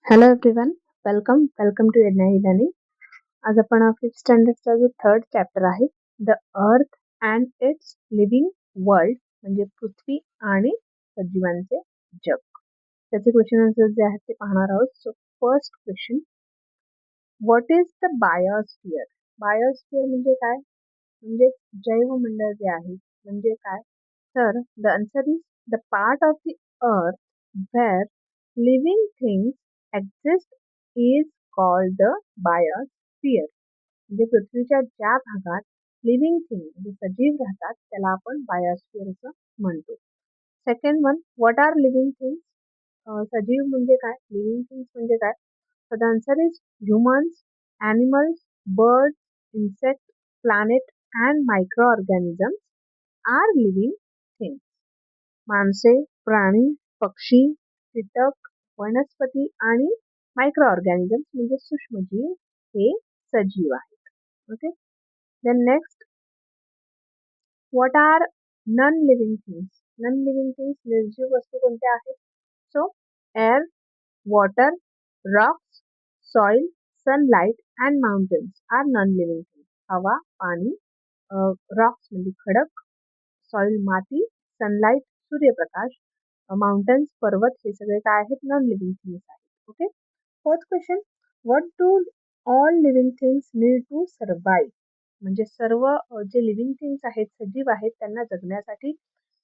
Hello everyone, welcome to एडनाई learning. आज आपण फिफ्थ स्टँडर्डचा जो थर्ड चॅप्टर आहे the earth and its living world म्हणजे पृथ्वी आणि सजीवांचे जग, त्याचे क्वेश्चन आन्सर जे आहेत ते पाहणार आहोत. So first question, what is the biosphere? Biosphere म्हणजे काय? म्हणजे जैवमंडळ जे आहे म्हणजे काय? तर the answer is the part of the अर्थ where living things exist is called the biosphere. म्हणजे पृथ्वीच्या ज्या भागात लिव्हिंग थिंग म्हणजे सजीव राहतात त्याला आपण बायोस्फिअर असं म्हणतो. Second one, what are living things? सजीव म्हणजे काय? लिव्हिंग थिंग्स म्हणजे काय? So the answer is humans, animals, birds, insects, planet and microorganisms are living things. माणसे, प्राणी, पक्षी, कीटक, वनस्पती आणि मायक्रो ऑर्गॅनिझम्स म्हणजे सूक्ष्मजीव हे सजीव आहेत. Okay. Then next, what are non living things? Non living things निर्जीव वस्तू कोणत्या आहेत? So air, water, rocks, soil, sunlight and mountains are non living things. हवा, पाणी, रॉक्स म्हणजे खडक, सॉइल माती, सनलाइट सूर्यप्रकाश, माउंटन्स पर्वत हे सगळे काय आहेत? नॉन लिव्हिंग थिंग्स आहेत. Okay. Fourth question, what do all living things need to survive? म्हणजे सर्व जे लिव्हिंग थिंग्स आहेत, सजीव आहेत, त्यांना जगण्यासाठी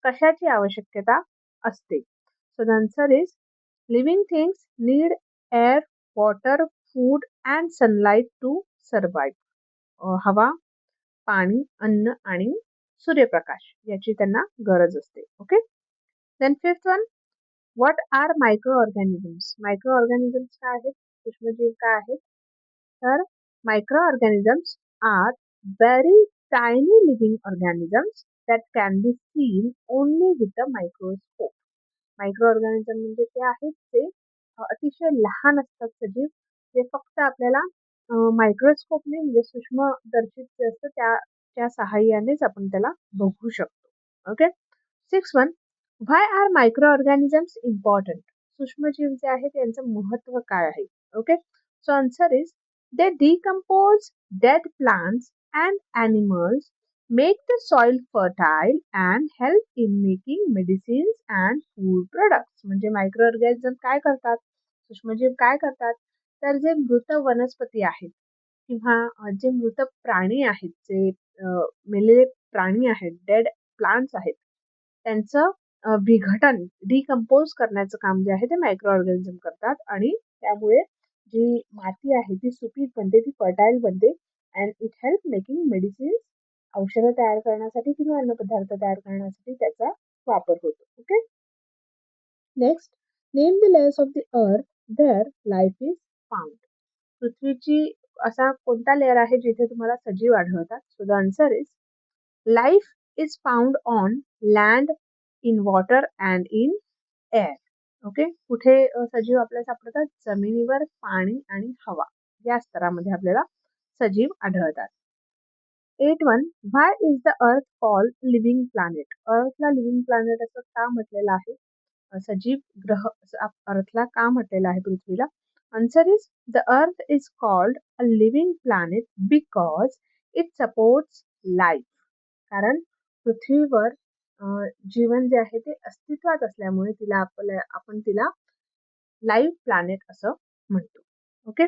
कशाची आवश्यकता असते? So the answer is living things need air, water, food and sunlight to survive. हवा, पाणी, अन्न आणि सूर्यप्रकाश याची त्यांना गरज असते. Okay. Then fifth one, what are micro organisms? Micro organisms काय आहेत? सूक्ष्मजीव काय आहेत? तर micro organisms are very tiny living organisms that can be seen only with a microscope. Micro organism म्हणजे ते आहेत ते अतिशय लहान असतात सजीव, जे फक्त आपल्याला मायक्रोस्कोपने म्हणजे सूक्ष्मदर्शित जे असतं त्या सहाय्यानेच आपण त्याला बघू शकतो. ओके. सिक्स वन, व्हाय आर मायक्रो ऑर्गॅनिझम्स इम्पॉर्टंट? सूक्ष्मजीव जे आहेत त्यांचं महत्व काय आहे? Okay. So answer is they decompose dead plants and animals, make the soil fertile and help in making medicines and food products. म्हणजे मायक्रो ऑर्गॅनिझम काय करतात? सूक्ष्मजीव काय करतात? तर जे मृत वनस्पती आहेत किंवा जे मृत प्राणी आहेत, जे मेलेले प्राणी आहेत, डेड प्लांट्स आहेत, त्यांचं विघटन, डिकम्पोज करण्याचं काम जे आहे ते मायक्रो ऑर्गॅनिझम करतात आणि त्यामुळे जी माती आहे ती सुपीक बनते, ती फर्टाईल बनते and it help making medicines, औषधं तयार करण्यासाठी किंवा अन्नपदार्थ तयार करण्यासाठी त्याचा वापर होतो. Okay. Next, name the layers of the earth where life is found. पृथ्वीची असा कोणता लेअर आहे जिथे तुम्हाला सजीव आढळतात? So the answer is life is found on land, in water and in air. Okay. कुठे सजीव आपल्याला सापडतात? जमिनीवर, पाणी आणि हवा या स्तरामध्ये आपल्याला सजीव आढळतात. 8.1, why is the earth called living planet? अर्थला लिव्हिंग प्लॅनेट असं का म्हटलेलं आहे? सजीव ग्रह अर्थला का म्हटलेलं आहे पृथ्वीला? Answer is the earth is called a living planet because it supports life. कारण पृथ्वीवर जीवन जे आहे ते अस्तित्वात असल्यामुळे आपण तिला लाईव्ह प्लॅनेट असं म्हणतो. Okay.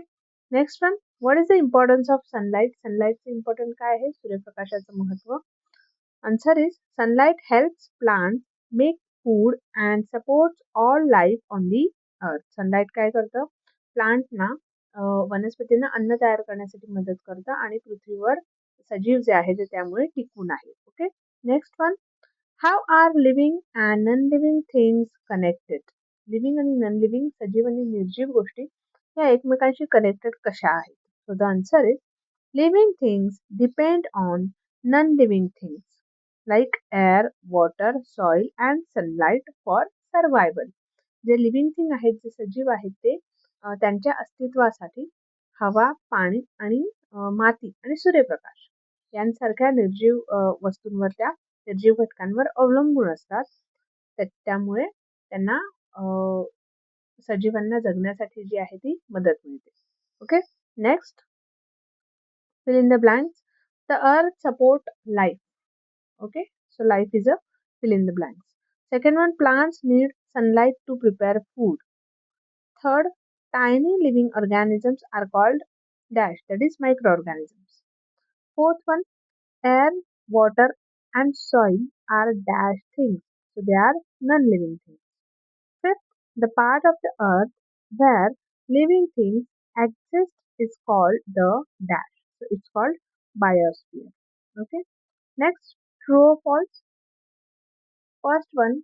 Next one, what is the importance of sunlight? सनलाईटचं इम्पॉर्टंट काय आहे? सूर्यप्रकाशाचं महत्व. Answer is sunlight helps plant make food and supports all life on the earth. Sunlight काय करतं? प्लांटना, वनस्पतींना अन्न तयार करण्यासाठी मदत करतं आणि पृथ्वीवर सजीव जे आहे ते त्यामुळे टिकून आहे. Okay. Next one, how are living and non living things connected? Living आणि नॉन लिव्हिंग, सजीव आणि निर्जीव गोष्टी या एकमेकांशी कनेक्टेड कशा आहेत? So the answer is living things depend on non living things like air, water, soil and sunlight for survival. जे लिव्हिंग थिंग आहेत, जे सजीव आहेत ते त्यांच्या अस्तित्वासाठी हवा, पाणी आणि माती आणि सूर्यप्रकाश यांसारख्या निर्जीव वस्तूंवर, त्या निर्जीव घटकांवर अवलंबून असतात. त्यामुळे त्यांना सजीवांना जगण्यासाठी जी आहे ती मदत मिळते. Okay, next, fill in the blanks. The earth support life. Okay, so life is a fill in the blanks. Second one, plants need sunlight to prepare food. Third, tiny living organisms are called dash, that is microorganisms. Fourth one, air, water and soil are dash things, so they are non-living things. Fifth, the part of the earth where living things exist is called the dash. So it's called biosphere. Okay. Next, true or false? First one,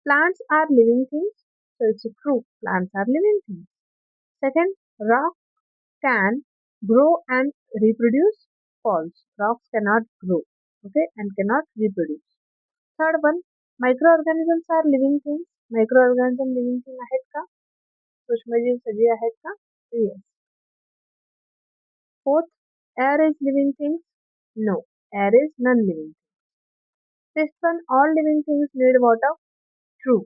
plants are living things. So it's true. Plants are living things. Second, rock can grow and reproduce. False. Rocks cannot grow. Okay, and cannot reproduce. Third one, microorganisms are living things. Microorganism living thing आहेत का? सूक्ष्मजीव सजीव आहेत का? Yes. Fourth, air is living things. No, air is non-living. Fifth one, all living things need water. True.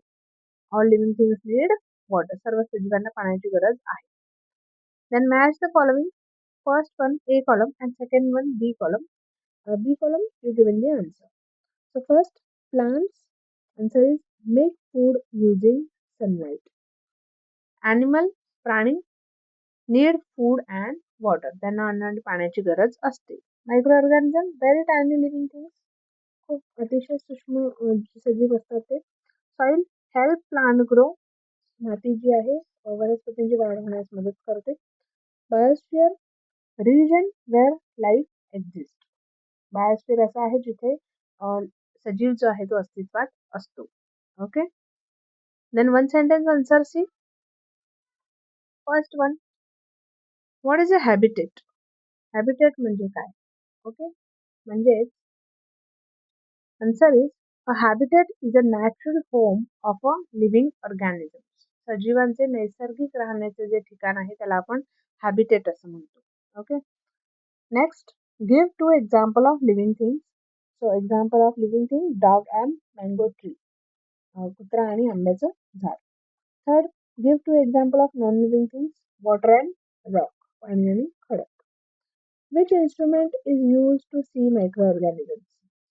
All living things need water. सर्व सजीवांना पाण्याची गरज आहे. Then match the following. First one A column and second one B column. B column you given the answer. So first, plants answer is make food using sunlight. Animal प्राणी need food and water. त्यांना अन्न आणि पाण्याची गरज असते. Microorganism very tiny living things. खूप अतिशय सूक्ष्म सजीव असतात ते. Soil help plant grow. माती जी आहे वनस्पतींची वाढ होण्यास मदत करते. Biosphere region where life exists. Biosphere असा आहे जिथे सजीव जो आहे तो अस्तित्वात असतो. Okay, then one sentence answer C. First one, what is a habitat? Habitat म्हणजे काय? ओके, म्हणजेच answer is a habitat is a natural home of a living organism. सजीवांचे नैसर्गिक राहण्याचे जे ठिकाण आहे त्याला आपण हॅबिटेट असं म्हणतो. Okay, next, give two example of living things. So example of living thing, dog and mango tree. कुत्रा आणि आंब्याचं झाड. Third, give two example of non living things, water and rock. पाणी आणि खडक. Which instrument is use to see micro organisms?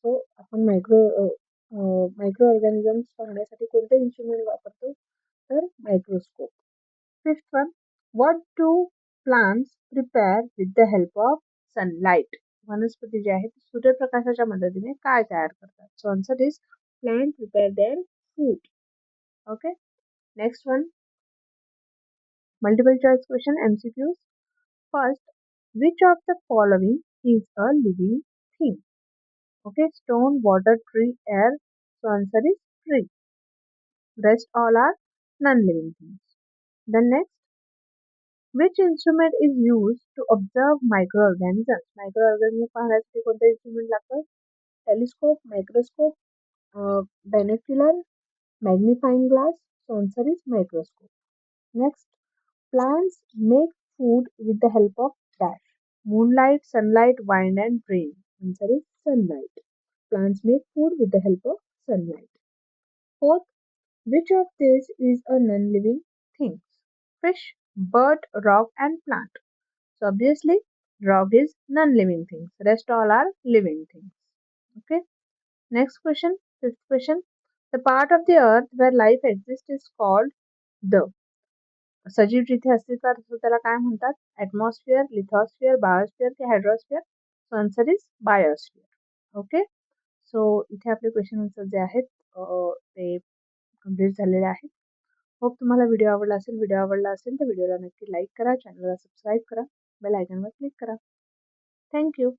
सो आपण micro organisms पाहण्यासाठी कोणते इन्स्ट्रुमेंट वापरतो? तर microscope. Fifth one, what do plants prepare with the help of sunlight? वनस्पती जे आहेत सूर्यप्रकाशाच्या मदतीने काय तयार करतात? So answer is plant prepare their food. Okay, next one, multiple choice question, MCQs. First, which of the following is a living thing? Okay, stone, water, tree, air. So answer is tree. Rest all are non-living things. Then next, which instrument is used to observe microorganisms? Microorganisms पाहण्यासाठी कोणते instrument लागतात? Telescope, microscope, binocular, magnifying glass. So answer is microscope. Next, plants make food with the help of dash. Moonlight, sunlight, wind and rain. Answer is sunlight. Plants make food with the help of sunlight. Fourth, which of these is a non-living thing? Fish, bird, rock and plant. So obviously rock is non-living things. Rest all are living things. Okay. Next question, fifth question. The part of the earth where life exists is called the. सजीव जिथे अस्तित्वात असतो त्याला काय म्हणतात? Atmosphere, lithosphere, biosphere की hydrosphere? So answer is biosphere. Okay, so इथे आपले क्वेश्चन आन्सर जे आहेत ते कम्प्लीट झालेले आहेत. होप तुम्हाला व्हिडिओ आवडला असेल. व्हिडिओ आवडला असेल तर व्हिडिओला नक्की लाईक करा, चॅनलला सबस्क्राईब करा, बेल आयकॉनवर क्लिक करा. थँक्यू.